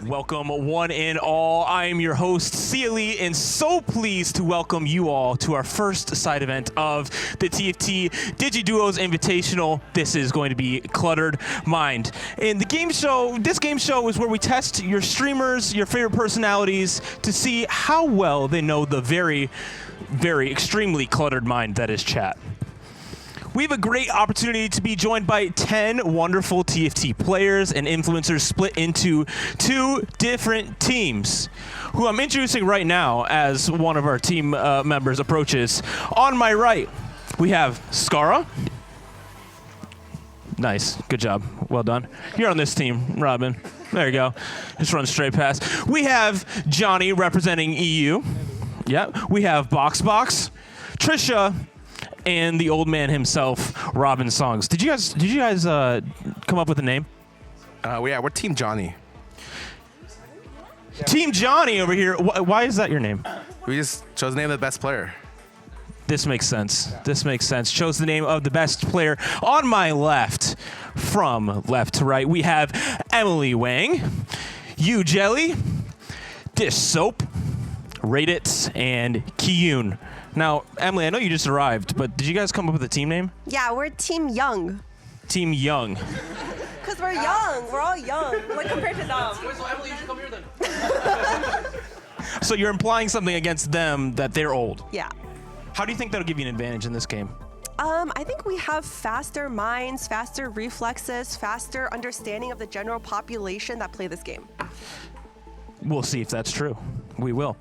Welcome one and all. I am your host, Sealy, and so pleased to welcome you all to our first side event of the TFT DigiDuos Invitational. This is going to be Cluttered Mind. And this game show is where we test your streamers, your favorite personalities, to see how well they know the very, very extremely cluttered mind that is chat. We have a great opportunity to be joined by 10 wonderful TFT players and influencers split into 2 different teams, who I'm introducing right now as one of our team members approaches. On my right, we have Scarra. Nice, good job, well done. You're on this team, Robin. There you go, just run straight past. We have Johnny representing EU. Yep, we have boxbox, Tricia, and the old man himself, Robin Songs. Did you guys come up with a name? Yeah, we're Team Johnny. Team Johnny over here. Why is that your name? We just chose the name of the best player. This makes sense. This makes sense. Chose the name of the best player. On my left, from left to right, we have emilyywang, Jelly, dishsoap, Rate It, and Kiyun. Now, Emily, I know you just arrived, but did you guys come up with a team name? Yeah, we're Team Young. Team Young. Because we're young. We're all young. Like, compared to them. So Emily, you should come here then. So you're implying something against them that they're old. Yeah. How do you think that'll give you an advantage in this game? I think we have faster minds, faster reflexes, faster understanding of the general population that play this game. We'll see if that's true. We will.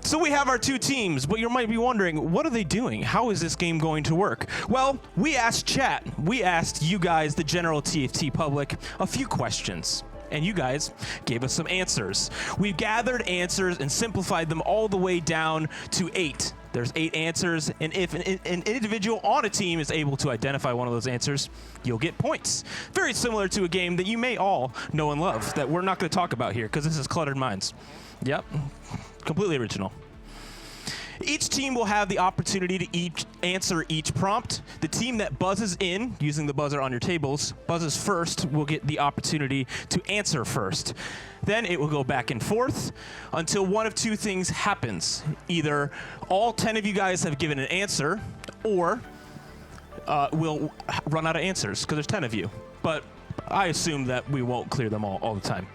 So we have our 2 teams, but you might be wondering, what are they doing? How is this game going to work? Well, we asked chat. We asked you guys, the general TFT public, a few questions. And you guys gave us some answers. We've gathered answers and simplified them all the way down to 8. There's 8 answers, and if an individual on a team is able to identify one of those answers, you'll get points. Very similar to a game that you may all know and love that we're not going to talk about here because this is Cluttered Minds. Yep, completely original. Each team will have the opportunity to answer each prompt. The team that buzzes in, using the buzzer on your tables, buzzes first will get the opportunity to answer first. Then it will go back and forth until one of 2 things happens. Either all 10 of you guys have given an answer, or we'll run out of answers, because there's 10 of you. But I assume that we won't clear them all the time.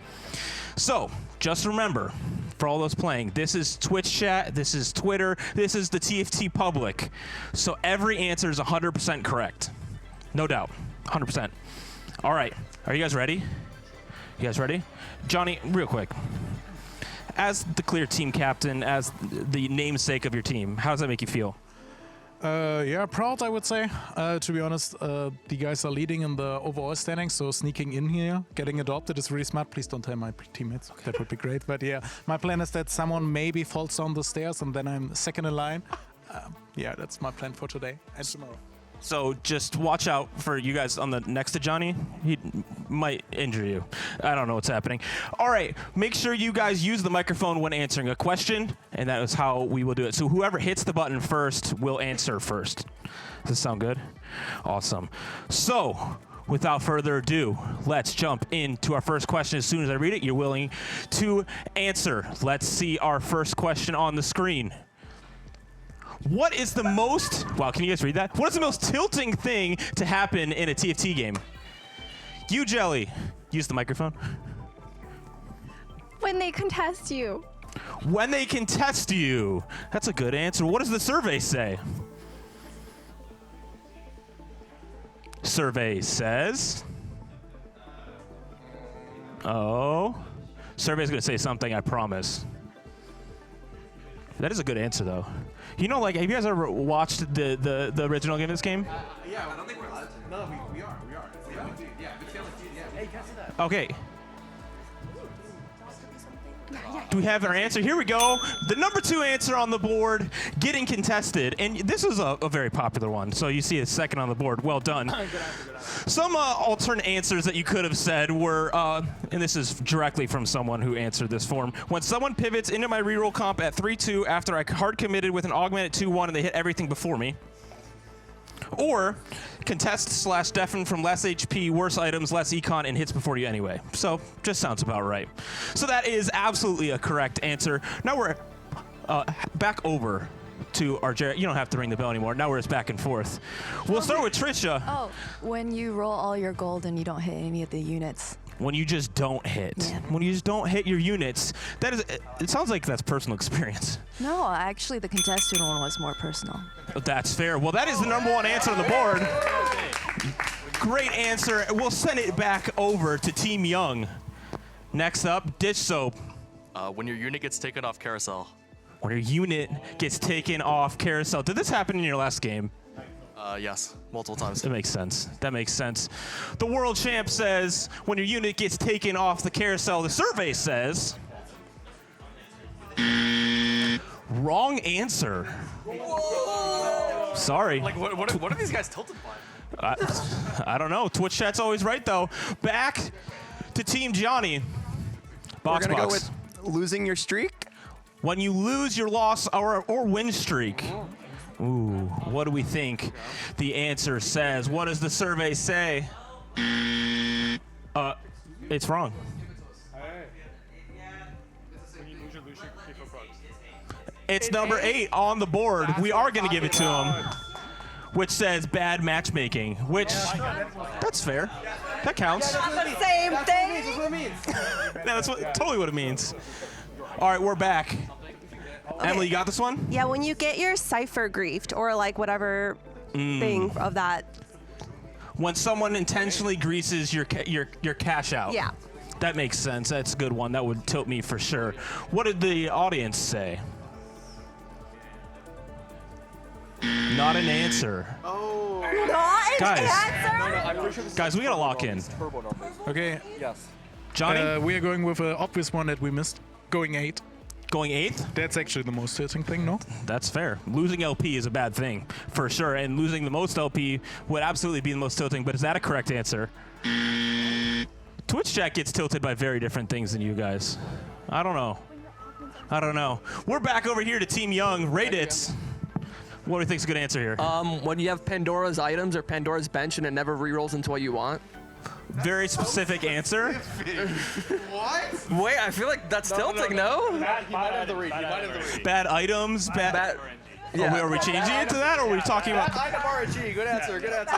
So, just remember, for all those playing, this is Twitch chat, this is Twitter, this is the TFT public. So every answer is 100% correct. No doubt, 100%. All right, are you guys ready? You guys ready? Johnny, real quick. As the clear team captain, as the namesake of your team, how does that make you feel? Yeah, proud, I would say. To be honest, the guys are leading in the overall standings, so sneaking in here, getting adopted is really smart. Please don't tell my teammates. Okay. That would be great. But yeah, my plan is that someone maybe falls down the stairs and then I'm second in line. Yeah, that's my plan for today and tomorrow. So just watch out for you guys on the next to Johnny. He might injure you. I don't know what's happening. All right, make sure you guys use the microphone when answering a question, and that is how we will do it. So whoever hits the button first will answer first. Does this sound good? Awesome. So without further ado, let's jump into our first question. As soon as I read it, you're willing to answer. Let's see our first question on the screen. What is the most, wow, can you guys read that? What is the most tilting thing to happen in a TFT game? You, Jelly, use the microphone. When they contest you. When they contest you. That's a good answer. What does the survey say? Survey says, oh, survey's gonna say something, I promise. That is a good answer, though. You know, like, have you guys ever watched the original game of this game? Yeah, I don't think we're allowed to. No, we are. Yeah, we do. Yeah, we feel like, yeah. Hey, can I see that? Okay. Do we have our answer? Here we go. The number 2 answer on the board, getting contested. And this is a very popular one. So you see a second on the board. Well done. Some alternate answers that you could have said were, and this is directly from someone who answered this form. When someone pivots into my reroll comp at 3-2 after I hard committed with an augment at 2-1 and they hit everything before me. Or contest / deafen from less HP, worse items, less econ, and hits before you anyway. So just sounds about right. So that is absolutely a correct answer. Now we're back over to our Jared. You don't have to ring the bell anymore. Now we're just back and forth. We'll start with Tricia. Oh, when you roll all your gold and you don't hit any of the units. When you just don't hit. Yeah. When you just don't hit your units. That is. It sounds like that's personal experience. No, actually the contested one was more personal. That's fair. Well, that is the #1 answer on the board. Great answer. We'll send it back over to Team Young. Next up, dish soap. When your unit gets taken off carousel. When your unit gets taken off carousel. Did this happen in your last game? Yes, multiple times. That makes sense. That makes sense. The world champ says when your unit gets taken off the carousel. The survey says wrong answer. Sorry. Like, what are these guys tilted by? I don't know. Twitch chat's always right though. Back to Team Johnny. We're gonna go Boxbox. with losing your streak. When you lose your loss or win streak. Ooh, what do we think the answer says? What does the survey say? It's wrong. It's number 8 on the board. We are going to give it to him, which says bad matchmaking, which, that's fair. That counts. The same thing. Yeah, that's totally what it means. All right, we're back. Emily, you got this one? Yeah, when you get your cipher griefed or like whatever thing of that. When someone intentionally greases your cash out. Yeah. That makes sense. That's a good one. That would tilt me for sure. What did the audience say? Not an answer. Not an Guys. answer? Guys, we gotta lock in. Okay. Yes. Johnny, We are going with an obvious one that we missed. Going 8. going 8th? That's actually the most tilting thing, no? That's fair. Losing LP is a bad thing, for sure. And losing the most LP would absolutely be the most tilting. But is that a correct answer? Twitch chat gets tilted by very different things than you guys. I don't know. I don't know. We're back over here to Team Young. Rate it. What do you think is a good answer here? When you have Pandora's items or Pandora's bench and it never rerolls into what you want. Very specific answer. What? Wait, I feel like that's tilting, no? He might have the read. He might have the read. Bad items. Bad. Yeah. Are we changing it to that, or are we talking about Bad item RNG. Good answer. Good answer.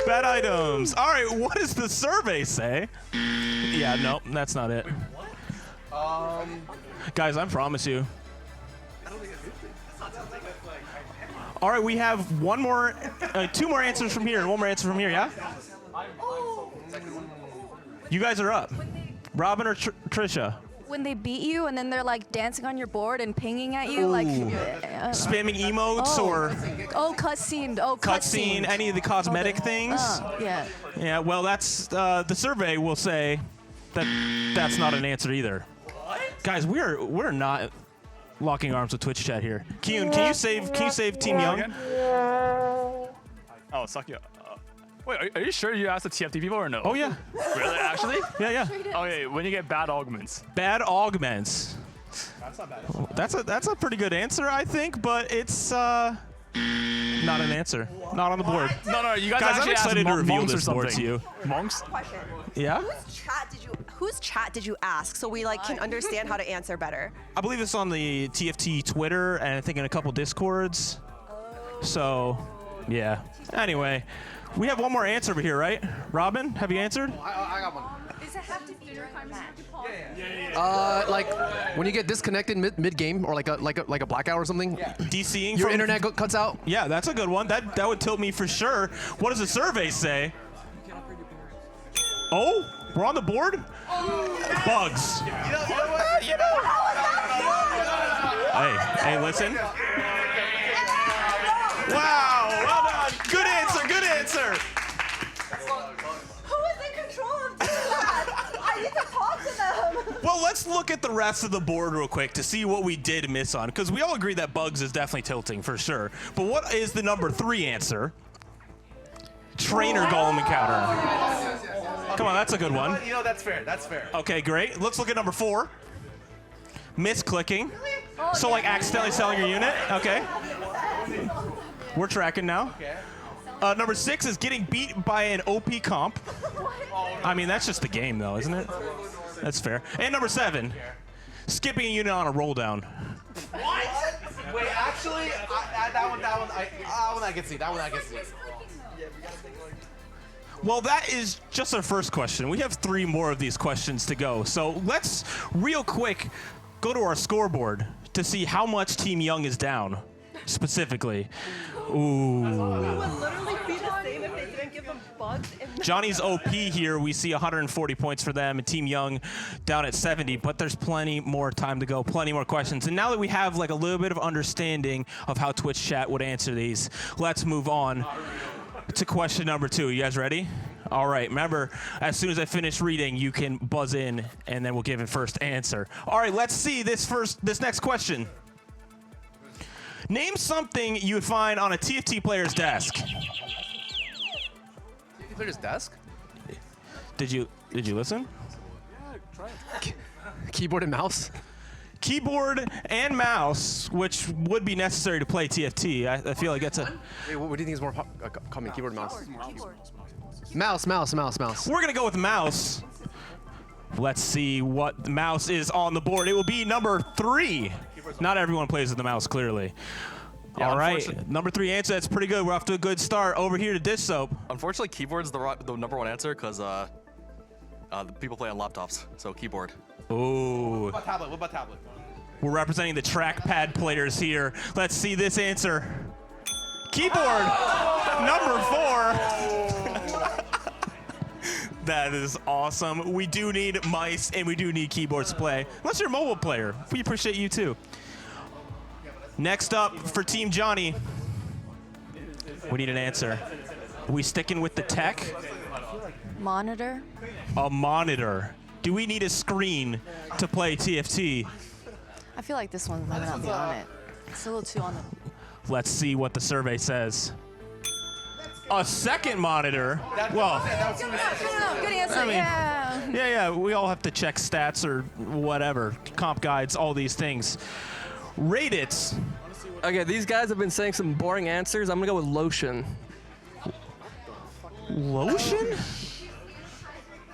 bad items? All right. What does the survey say? Yeah. No, that's not it. Guys, I promise you. All right, we have two more answers from here, and one more answer from here. Yeah. You guys are up. Robin or Trisha? When they beat you and then they're like dancing on your board and pinging at you, like Spamming emotes or cutscene. cutscene, any of the cosmetic things? Yeah. Yeah, well, that's the survey will say that that's not an answer either. Guys, we're not locking arms with Twitch chat here. Kyun, can you save Team Young? Oh, suck you. Wait, are you sure you asked the TFT people or no? Oh yeah. Really? Actually? Yeah. Okay, when you get bad augments. Bad augments. That's not bad. That's a pretty good answer, I think, but it's not an answer. Not on the board. No, you guys, Guys, I'm actually excited to asked reveal monks or this board something. to you. Monks? Question. Yeah? Whose chat did you ask so we like can understand how to answer better? I believe it's on the TFT Twitter and I think in a couple Discords. So, yeah. Anyway, we have one more answer over here, right? Robin, have you answered? I got one. Does it have to be your match? Like when you get disconnected mid game or like a blackout or something. DCing Your from internet cuts out. Yeah, that's a good one. That would tilt me for sure. What does the survey say? Oh, we're on the board? Bugs. Hey, listen. Wow, well done. Good answer. Who is in control of that? I need to talk to them. Well, let's look at the rest of the board real quick to see what we did miss on, because we all agree that Bugs is definitely tilting for sure. But what is the number 3 answer? Trainer Golem encounter. Come on, that's a good one. You know, that's fair. That's fair. Okay, great. Let's look at number 4. Misclicking. So like accidentally selling your unit. Okay. We're tracking now. Number 6 is getting beat by an OP comp. I mean, that's just the game, though, isn't it? That's fair. And number 7, skipping a unit on a roll down. What? Wait, actually, that one I can see. That one I can see. Well, that is just our first question. We have 3 more of these questions to go. So let's, real quick, go to our scoreboard to see how much Team Young is down, specifically. Ooh. It would literally be the same if they didn't give them bugs. Johnny's OP here. We see 140 points for them, and Team Young down at 70, but there's plenty more time to go, plenty more questions. And now that we have like a little bit of understanding of how Twitch chat would answer these, let's move on to question number 2. You guys ready? All right, remember, as soon as I finish reading, you can buzz in, and then we'll give it first answer. All right, let's see this next question. Name something you would find on a TFT player's desk. TFT player's desk? Did you listen? Yeah, try it. Keyboard and mouse? Keyboard and mouse, which would be necessary to play TFT. I feel like that's a... Wait, what do you think is more common? Keyboard and mouse? Mouse. We're going to go with mouse. Let's see what the mouse is on the board. It will be number 3. Not everyone plays with the mouse, clearly. Yeah, all right, number 3 answer. That's pretty good. We're off to a good start. Over here to dish soap. Unfortunately, keyboard's the number 1 answer because people play on laptops, so keyboard. Ooh. What about tablet? We're representing the trackpad players here. Let's see this answer. Keyboard, number 4. That is awesome. We do need mice and we do need keyboards to play. Unless you're a mobile player, we appreciate you too. Next up for Team Johnny, we need an answer. Are we sticking with the tech? Monitor. A monitor. Do we need a screen to play TFT? I feel like this one might not be on it. It's a little too on the... Let's see what the survey says. A second monitor? Well, Good answer, I mean, yeah. yeah, we all have to check stats or whatever, comp guides, all these things. Rate it. Okay, these guys have been saying some boring answers. I'm gonna go with lotion. Lotion?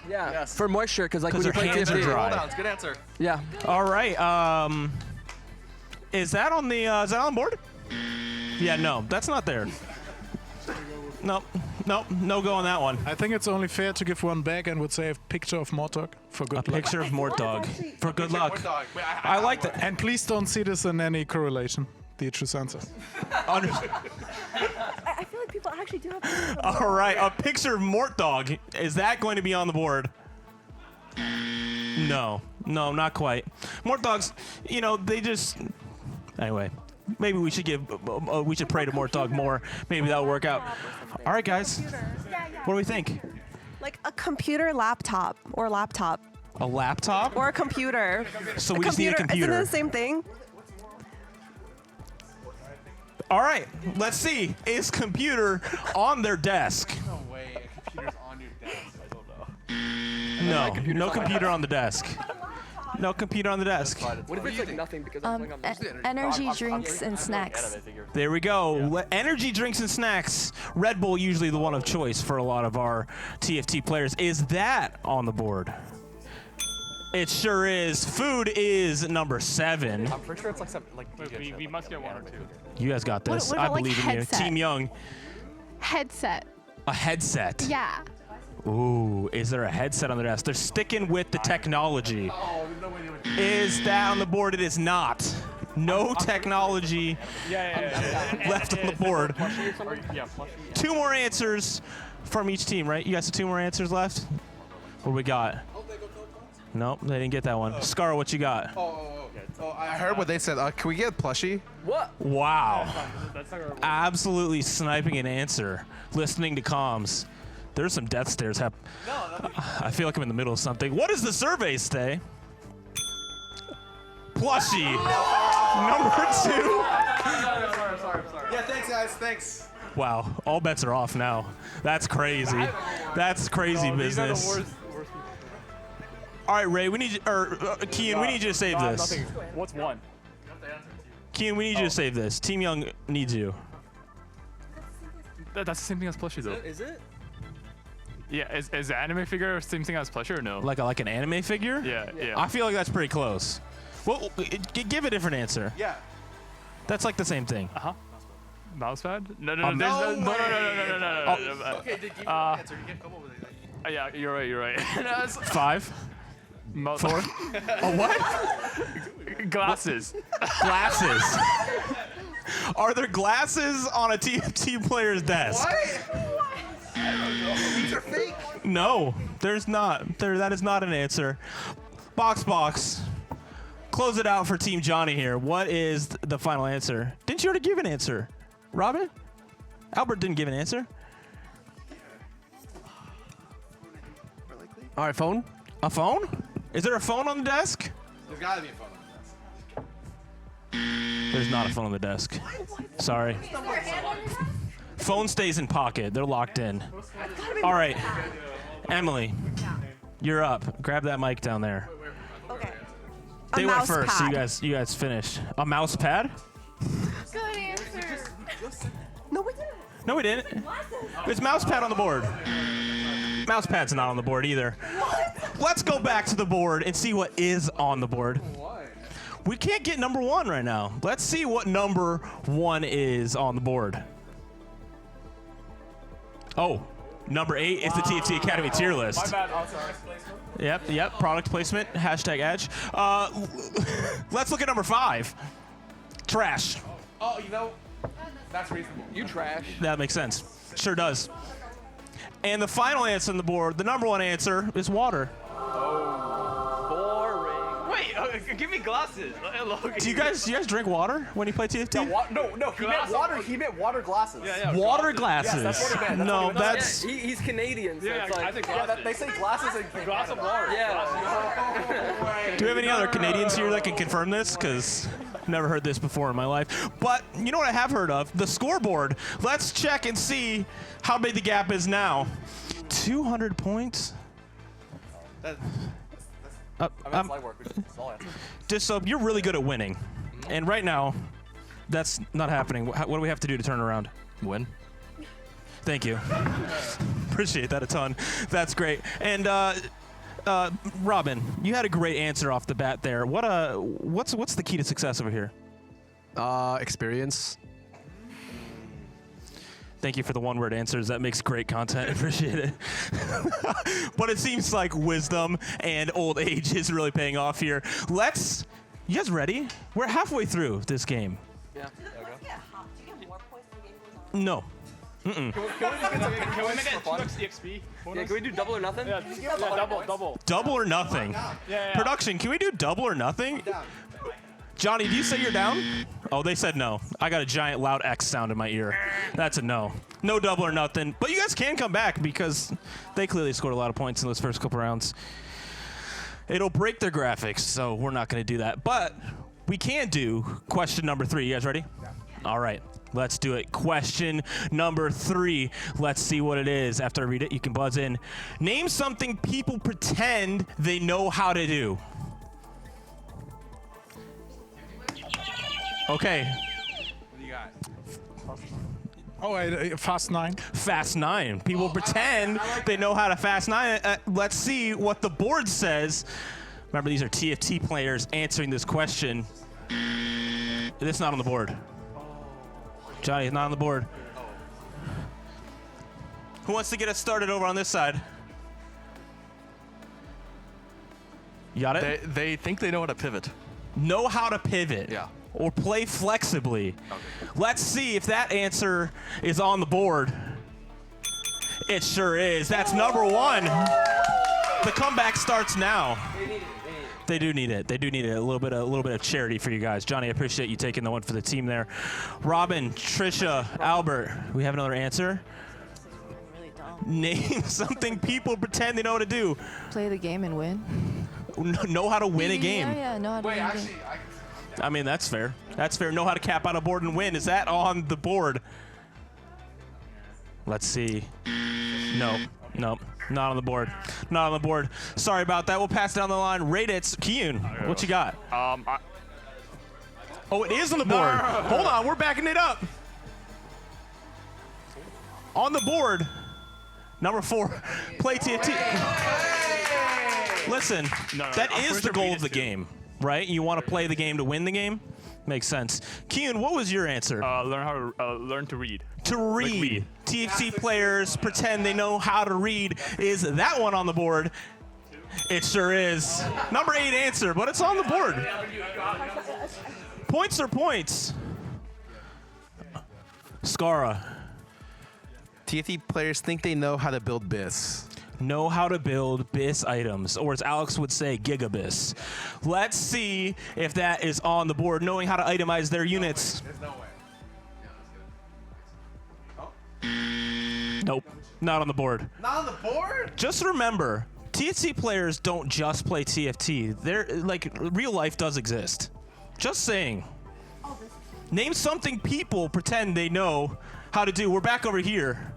Yeah, Yes. for moisture, because like when you their play hands are TFT. dry. Hold on, it's a good answer. Yeah. All right. Is that on the board? Yeah, no, that's not there. No go on that one. I think it's only fair to give one back and would say a picture of Mortog for good luck. Picture of Mortog for good luck. Wait, I like that. And please don't see this in any correlation. The true answer. I feel like people actually do have. All right, a picture of Mortog. Is that going to be on the board? No, not quite. Mortogs, they just. Anyway, maybe we should pray to Mortog more. Maybe that'll work out. All right, guys. What do we think? Like a computer laptop. A laptop? Or a computer. So we just need a computer. Isn't it the same thing? All right, let's see. Is computer on their desk? No way, a computer's on your desk. I don't know. No computer on the desk. No computer on the desk. What if it's like nothing because I'm playing on Energy drinks and snacks. There we go. Energy drinks and snacks. Red Bull usually the one of choice for a lot of our TFT players. Is that on the board? It sure is. Food is number 7. I'm pretty sure it's like something like. We must get 1 or 2. You guys got this. What I about, like, believe in you. headset? Team Young. Headset. A headset. Yeah. Ooh, is there a headset on the desk? They're sticking with the technology. Is that on the board? It is not. No technology left on the board. 2 more answers from each team, right? You guys have 2 more answers left? What do we got? Nope, they didn't get that one. Scarra, what you got? I heard what they said. Can we get a plushie? What? Wow. Absolutely sniping an answer. Listening to comms. There's some death stares happening. I feel like I'm in the middle of something. What does the survey say? Plushie. Number 2. Sorry. Yeah, thanks, guys. Thanks. Wow, all bets are off now. That's crazy. That's crazy business. All right, Ray, we need you, Kian, we need you to save this. What's 1? Kian, we need you to save this. Team Young needs you. That's the same thing as plushie, though. Is it? Yeah, is the anime figure the same thing as plushie or no? Like an anime figure? Yeah, yeah. I feel like that's pretty close. Well, give a different answer. Yeah. That's like the same thing. Mousepad? No. Okay, give me an answer. You can't come over there. Yeah, you're right. 5. 4. A what? Glasses. Glasses. Are there glasses on a TFT player's desk? These are fake. No, there's not. That is not an answer. Boxbox. Close it out for Team Johnny here. What is the final answer? Didn't you already give an answer? Robin? Albert didn't give an answer. All right, phone. A phone? Is there a phone on the desk? There's gotta be a phone on the desk. There's not a phone on the desk. Sorry. Phone stays in pocket. They're locked in. All right. Emily, you're up. Grab that mic down there. Okay. They A went mouse first, pad. so you guys finished. A mouse pad? Good answer. No, we didn't. No, we didn't. There's mouse pad on the board. Mouse pad's not on the board either. Let's go back to the board and see what is on the board. We can't get number 1 right now. Let's see what number 1 is on the board. Oh, number 8 is the TFT Academy tier list. My bad. I'm sorry. Yep. Product placement. #edge. Let's look at number 5. Trash. Oh, you know, that's reasonable. You trash. That makes sense. Sure does. And the final answer on the board, the number 1 answer, is water. Boring. Wait, give me glasses. Do you guys drink water when you play TFT? No, he meant water. He meant water glasses. Yeah. Water glasses. Yes, that's what he meant. No, what he meant. that's He's Canadian, so Yeah, it's like, I think glasses. They say glasses and Glass of water. yeah. Do we have any other Canadians here that can confirm this? Because never heard this before in my life. But you know what I have heard of? The scoreboard. Let's check and see how big the gap is now. 200 points. That's light work. Small answer. Dishsoap, you're really good at winning. And right now, that's not happening. What do we have to do to turn around? Win. Thank you. Appreciate that a ton. That's great. And Robin, you had a great answer off the bat there. What's the key to success over here? Experience. Thank you for the one-word answers. That makes great content. Appreciate it. But it seems like wisdom and old age is really paying off here. You guys ready? We're halfway through this game. Yeah. No. Can we make it 2x EXP? Yeah, can we do double or nothing? Yeah, double. Double or nothing. Yeah. Production, can we do double or nothing? Johnny, do you say you're down? Oh, they said no. I got a giant loud X sound in my ear. That's a no. No double or nothing. But you guys can come back because they clearly scored a lot of points in those first couple rounds. It'll break their graphics, so we're not going to do that. But we can do question number 3. You guys ready? Yeah. All right. Let's do it. Question number 3. Let's see what it is. After I read it, you can buzz in. Name something people pretend they know how to do. Okay. What do you got? Oh, Fast 9. Fast 9. People pretend they know how to Fast 9. Let's see what the board says. Remember, these are TFT players answering this question. It's not on the board. Johnny, it's not on the board. Who wants to get us started over on this side? You got it? They think they know how to pivot. Know how to pivot. Yeah. Or play flexibly. Okay. Let's see if that answer is on the board. It sure is. That's number 1. The comeback starts now. They do need it. They do need it. A little bit of charity for you guys. Johnny, I appreciate you taking the one for the team there. Robin, Trisha, Albert, we have another answer. Name something people pretend they know how to do. Play the game and win. Know how to win a game. Yeah, know how to win a game. I mean, that's fair. That's fair. Know how to cap out a board and win. Is that on the board? Let's see. Nope. Not on the board. Not on the board. Sorry about that. We'll pass down the line. Rate it. Kiyun, what you got? Oh, it is on the board. Hold on. We're backing it up. On the board, number 4, play TFT. Listen, that is the goal of the game, right? You want to play the game to win the game? Makes sense. Kyun, what was your answer? Learn to read. To read. TFT players pretend they know how to read. Is that one on the board? It sure is. Number 8 answer, but it's on the board. Points are points. Scarra. TFT players think they know how to build BIS. Know how to build BIS items, or as Alex would say, gigabis. Let's see if that is on the board, knowing how to itemize their units. There's no way. Nope, not on the board. Not on the board? Just remember, TFT players don't just play TFT. They're like, real life does exist. Just saying. Name something people pretend they know how to do. We're back over here.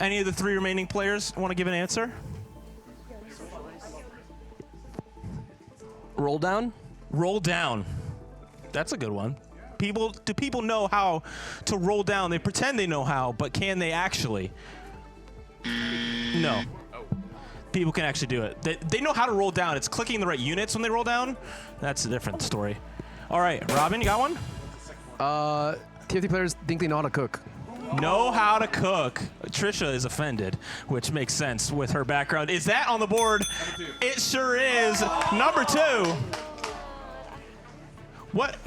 Any of the 3 remaining players want to give an answer? Roll down? Roll down. That's a good one. Do people know how to roll down? They pretend they know how, but can they actually? No. People can actually do it. They know how to roll down. It's clicking the right units when they roll down. That's a different story. All right, Robin, you got one? TFT players think they know how to cook. Know how to cook. Tricia is offended, which makes sense with her background. Is that on the board? It sure is. Number 2. What?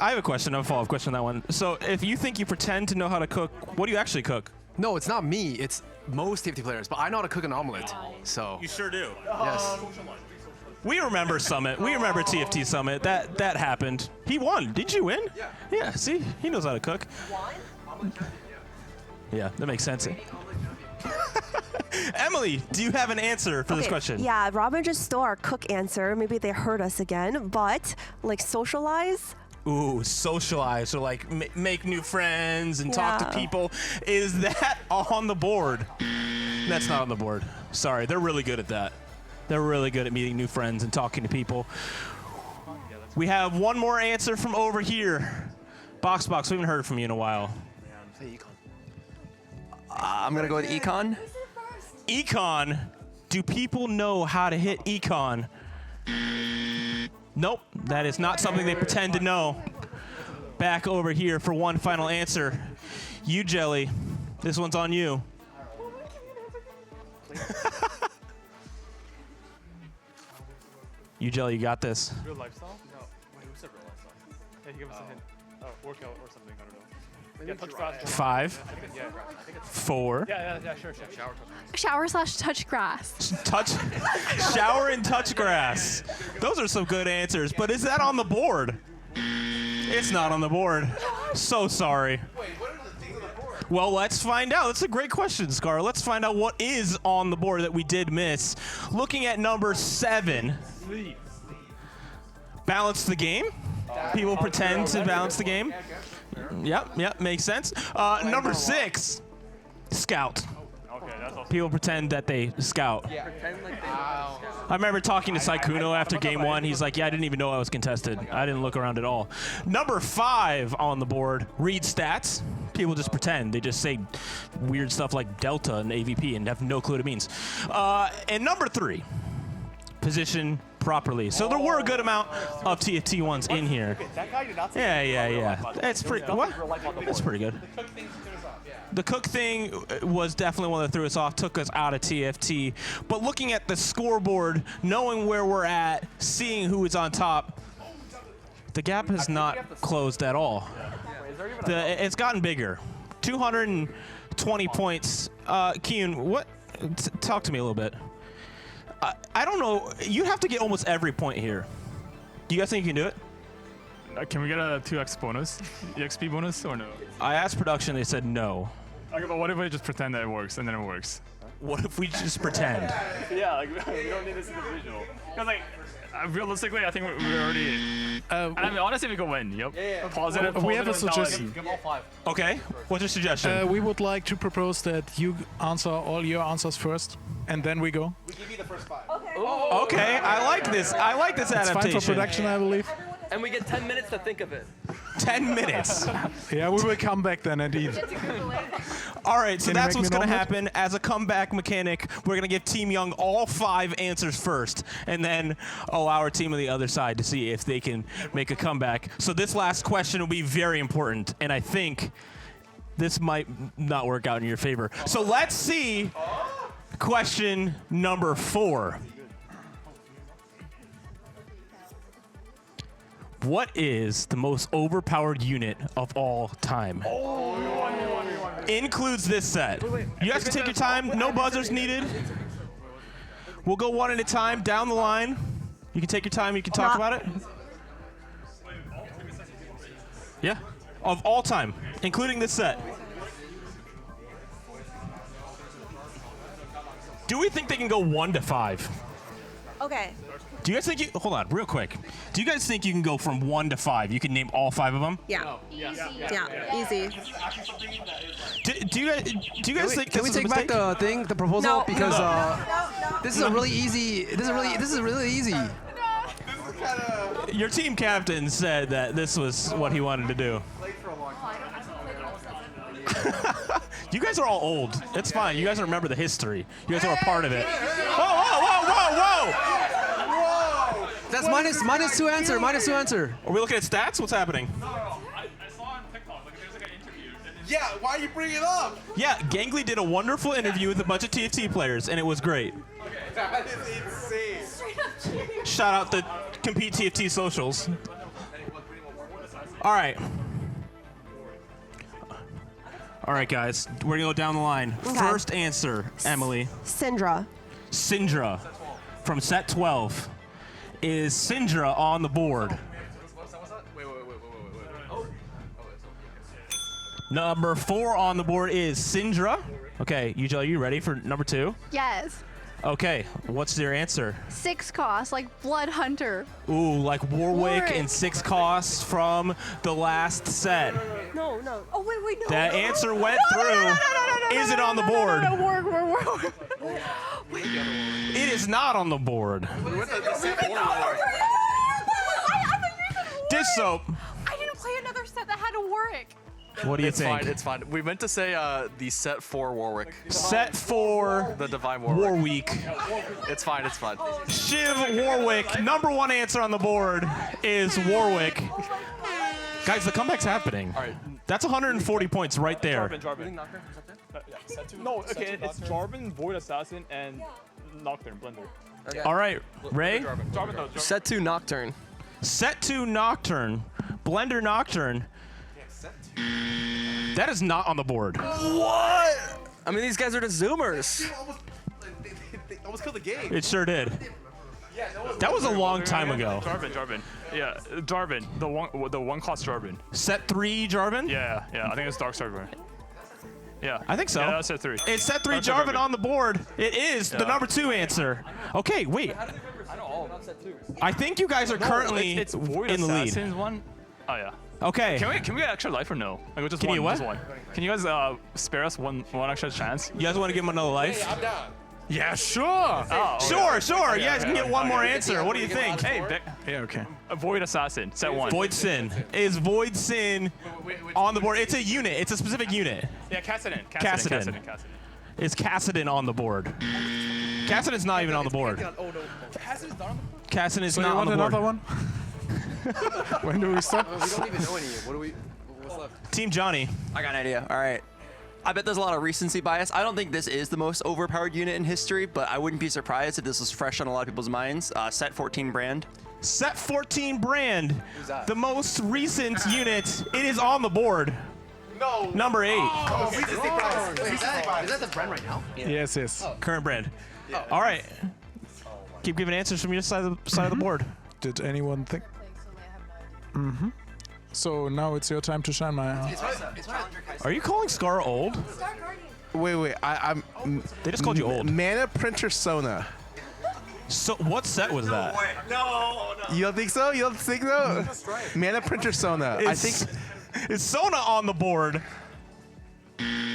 I have a question, a follow-up question on that one. So if you think you pretend to know how to cook, what do you actually cook? No, it's not me. It's most TFT players, but I know how to cook an omelet. So. You sure do. Yes. We remember Summit. We remember TFT Summit. That happened. He won. Did you win? Yeah. Yeah, see? He knows how to cook. Yeah, that makes sense. Emily, do you have an answer for this question? Yeah, Robin just stole our cook answer. Maybe they heard us again, but like socialize. Ooh, socialize, so like make new friends and talk to people. Is that on the board? That's not on the board. Sorry, they're really good at that. They're really good at meeting new friends and talking to people. We have one more answer from over here. Boxbox, we haven't heard from you in a while. I'm going to go with econ. Econ? Do people know how to hit econ? Nope, that is not something they pretend to know. Back over here for one final answer. You, Jelly, this one's on you. You, Jelly, you got this. Real lifestyle? No. Wait, who said real lifestyle? Hey, give us a hint. Oh, workout or something. I don't know. Yeah, touch grass. 5, 4. Yeah, sure. Shower/touch grass. Shower and touch grass. Those are some good answers, but is that on the board? It's not on the board. So sorry. Wait, what are the things on the board? Well, let's find out. That's a great question, Scar. Let's find out what is on the board that we did miss. Looking at number 7. Balance the game. People pretend to balance the game. Yep, makes sense. Number 6, scout. People pretend that they scout. I remember talking to Saikuno after game 1. He's like, yeah, I didn't even know I was contested. I didn't look around at all. Number 5 on the board, read stats. People just pretend. They just say weird stuff like Delta and AVP and have no clue what it means. And number 3, position properly. So there were a good amount of TFT ones in here. Yeah. That's pretty. What? That's pretty good. The cook thing was definitely one that threw us off, took us out of TFT. But looking at the scoreboard, knowing where we're at, seeing who is on top, the gap has not closed at all. It's gotten bigger. 220 points. Kyun, what? Talk to me a little bit. I don't know. You have to get almost every point here. Do you guys think you can do it? Can we get a 2x bonus? EXP bonus or no? I asked production. They said no. Okay, but what if I just pretend that it works and then it works? What if we just pretend? Yeah, like we don't need this in the visual. Because like, realistically, I think we're already. I mean, honestly, we can win. Yep. Positive. We have a suggestion. Okay. What's your suggestion? We would like to propose that you answer all your answers first, and then we go. We give you the first 5. Okay. I like this. I like this adaptation. It's fine for production, I believe. And we get 10 minutes to think of it. 10 minutes. Yeah, we will come back then and eat. All right, so Can you that's make what's me an going to omelet? happen. As a comeback mechanic, we're going to give Team Young all 5 answers first, and then allow our team on the other side to see if they can make a comeback. So this last question will be very important, and I think this might not work out in your favor. So let's see question number 4. What is the most overpowered unit of all time? Includes this set. You guys can take your time. No buzzers needed. We'll go one at a time down the line. You can take your time. You can talk about it. Yeah. Of all time, including this set. Do we think they can go 1 to 5? Okay. Do you guys think hold on, real quick. Do you guys think you can go from 1 to 5? You can name all 5 of them? Yeah. Yeah. Easy. Do you guys think Can we this is a take back mistake? the proposal? No. Because No. this is a really easy. This is really easy. Your team captain said that this was what he wanted to do. You guys are all old. It's fine. You guys remember the history. You guys are a part of it. Whoa! That's minus 2 answer. Minus 2 answer. Are we looking at stats? What's happening? I saw on TikTok, like, there's like an interview. Yeah, why you bring it up? Yeah, Gangly did a wonderful interview with a bunch of TFT players, and it was great. That is insane. Shout out the Compete TFT socials. All right. All right, guys. We're going to go down the line. Okay. First answer, Emily. Syndra. Syndra from set 12. Is Syndra on the board? Number 4 on the board is Syndra. Okay, Yuja, are you ready for number 2? Yes. Okay, what's your answer? 6 cost, like Blood Hunter. Ooh, like Warwick Warwick. and 6 costs from the last set. No. Oh wait, no. That answer went through. Is it on the board? Warwick. It is not on the board. Dish soap. I didn't play another set that had a Warwick. What do you It's think? fine. It's fine. We meant to say the set 4 Warwick. Set 4 The Divine Warwick. Warwick. It's fine. It's fine. Shiv Warwick. Number 1 answer on the board is Warwick. Guys, the comeback's happening. All right. That's 140 points right there. Jarvan. No, okay, it's Jarvan, Void Assassin, and Nocturne, Blender. All right, Ray. Jarvan, no, Jarvan. Set 2 Nocturne. Set 2 Nocturne. Blender Nocturne. That is not on the board. What? I mean, these guys are just zoomers. They almost killed the game. It sure did. That was a long time ago. Jarvan. Yeah, Jarvan. The one cost Jarvan. Set 3 Jarvan? Yeah. I think it's Dark Jarvan. Yeah. I think so. Yeah, that's set 3. It's set 3 Dark Jarvan on the board. It is the number 2 answer. Okay, wait. I think you guys are currently it's Void in the lead. Assassin's one. Oh yeah. Okay. Can we get extra life or no? Like just Can one. you what? Just one. Can you guys spare us one extra chance? You guys want to give him another life? I'm down. Yeah, sure. Oh, Sure. You guys can get one more answer. What do you think? Hey, Yeah, okay. Void Assassin, set 1. Void Sin. Is Void Sin on the board? It's a unit. It's a specific unit. Yeah, Kassadin. Is Kassadin on the board? Kassadin's not even on the board. Kassadin is So you not on want the board. another one? When do we stop? We don't even know any. What's left? Team Johnny. I got an idea. All right. I bet there's a lot of recency bias. I don't think this is the most overpowered unit in history, but I wouldn't be surprised if this was fresh on a lot of people's minds. Set 14 Brand. Set 14 Brand. The most recent unit. It is on the board. No. Number 8. Oh, recency bias. Wait, is that the brand right now? Yes. Current Brand. All right. Keep giving answers from your side of the board. Did anyone think? Mm-hmm. So now it's your time to shine, my. Are you calling Scarra old? Wait. I'm. They just called you old. Mana Printer Sona. So what set was that? No. You don't think so? Mana Printer Sona. I think. Is Sona on the board?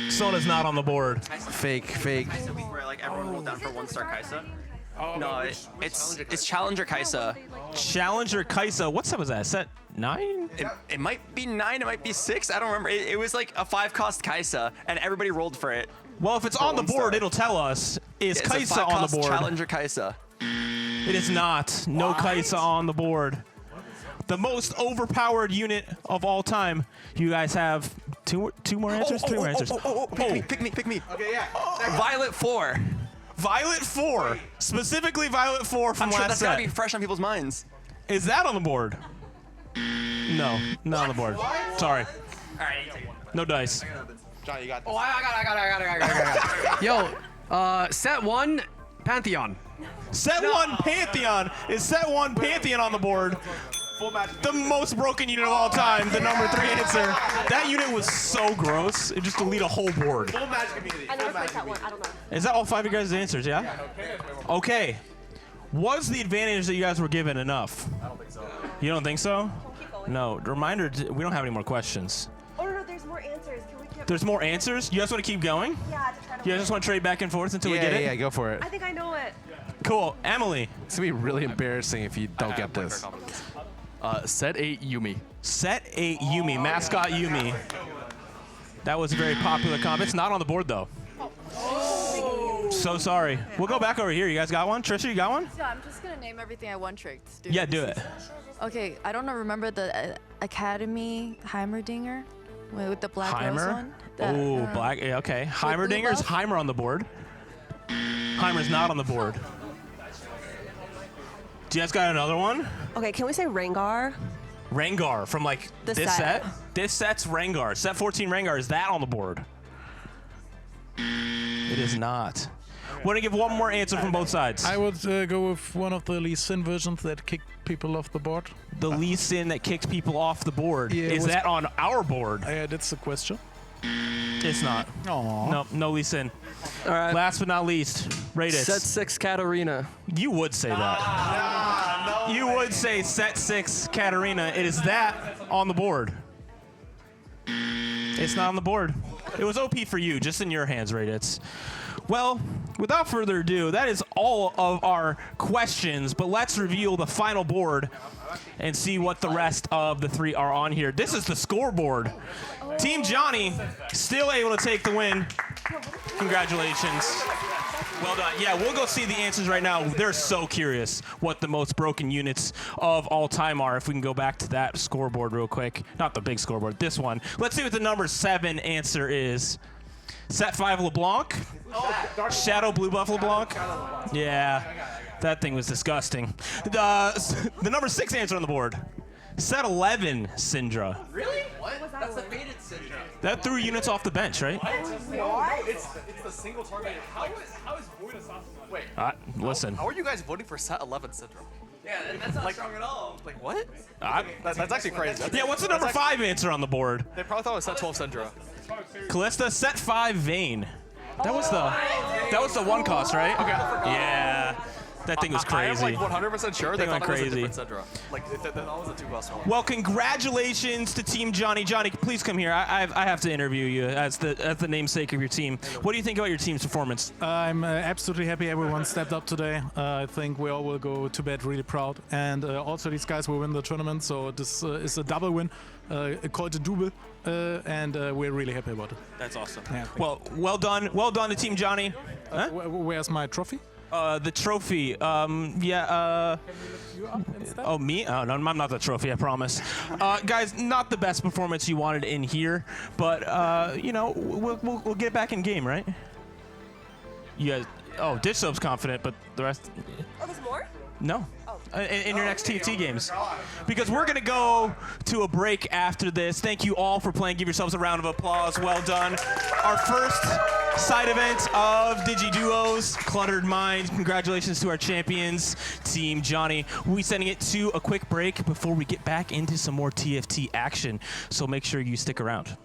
Sona's not on the board. Fake. Where like everyone rolled down for 1-star Kaisa. No, it's Challenger Kaisa. Challenger Kaisa. What set was that? Set 9? It might be 9. It might be 6. I don't remember. It was like a 5-cost Kaisa, and everybody rolled for it. Well, if it's on the board, it'll tell us. Is Kaisa on the board? Challenger Kaisa. It is not. No Kaisa on the board. The most overpowered unit of all time. You guys have two more answers? 3 more answers. Pick me. Okay, yeah. Violet 4. Violet 4. Specifically Violet 4 from I'm sure last that's set. gotta be fresh on people's minds. Is that on the board? No, not on the board. Sorry. All right, you take one. No dice. Johnny, you got this. Oh, I got it. Yo, set 1, Pantheon. Set 1 Pantheon. Is set 1 Pantheon on the board? Full match. The most broken unit of all time, the number 3 answer. That unit was so gross. It just deleted a whole board. Full match community. I never played that one. I don't know. Is that all 5 of you guys' answers, yeah? Okay. Was the advantage that you guys were given enough? I don't think so. You don't think so? We'll keep going. No. Reminder, we don't have any more questions. Oh, no, there's more answers. Can we keep... There's more answers? You guys want to keep going? Yeah, to try to... You guys just want to trade back and forth until we get it? Yeah, go for it. I think I know it. Cool. Emily. It's gonna be really embarrassing if you don't get this. Set 8 Yumi. Set 8 Yumi. Mascot Yumi. That was a very popular comp. It's not on the board, though. So sorry. We'll go back over here. You guys got one? Trisha, you got one? Yeah, I'm just gonna name everything I one-tricked. Yeah, do it. Okay, I don't know. Remember the Academy Heimerdinger with the black rose Heimer? one? Oh, black. Yeah, okay. Heimerdinger's buff? Heimer on the board. Heimer's not on the board. Do you guys got another one? Okay, can we say Rengar? Rengar from like The this set. set? This set's Rengar. Set 14 Rengar. Is that on the board? It is not. Want to give one more answer from both sides? I would go with one of the Lee Sin versions that kick people off the board. The Lee Sin that kicks people off the board. Yeah, Is that on our board? That's the question. It's not. Aww. No Lee Sin. All right. Last but not least, rate it. Set 6 Katarina. You would say that. You would say set 6 Katarina. It is that on the board. It's not on the board. It was OP for you, just in your hands, Raditz. Well, without further ado, that is all of our questions, but let's reveal the final board and see what the rest of the 3 are on here. This is the scoreboard. Team Johnny still able to take the win. Congratulations. Well done. Yeah, we'll go see the answers right now. They're so curious what the most broken units of all time are. If we can go back to that scoreboard real quick. Not the big scoreboard, this one. Let's see what the number 7 answer is. Set 5 LeBlanc. Shadow Blue Buff LeBlanc. Yeah, that thing was disgusting. The number 6 answer on the board. Set 11 Syndra. Really? What? That's the faded Syndra. That threw units off the bench, right? No, it's the single target. How is Void Assassin? Wait. Listen. How are you guys voting for set 11 Syndrome? Yeah, that's not strong at all. Like what? That's actually crazy. Yeah, what's the number 5 answer on the board? They probably thought it was set 12 Syndra. Callista, set 5 Vayne. That was the 1 cost, right? Okay. Yeah. That thing was crazy. I am like 100% sure they thought crazy. it was a different Syndra. Like that was a 2-cost one. Well, congratulations to Team Johnny. Johnny, please come here. I have to interview you as the namesake of your team. What do you think about your team's performance? I'm absolutely happy everyone stepped up today. I think we all will go to bed really proud. And also these guys will win the tournament, so this is a double win, called a double, and we're really happy about it. That's awesome. Yeah, well done to Team Johnny. Huh? Where's my trophy? The trophy. Oh, me? Oh, no, I'm not the trophy, I promise. Guys, not the best performance you wanted in here, but, you know, we'll get back in game, right? You guys, Dish Soap's confident, but the rest... Oh, there's more? No. In your next TFT games. Because we're going to go to a break after this. Thank you all for playing. Give yourselves a round of applause. Well done. Our first side event of DigiDuos, Cluttered Mind. Congratulations to our champions, Team Johnny. We'll be sending it to a quick break before we get back into some more TFT action. So make sure you stick around.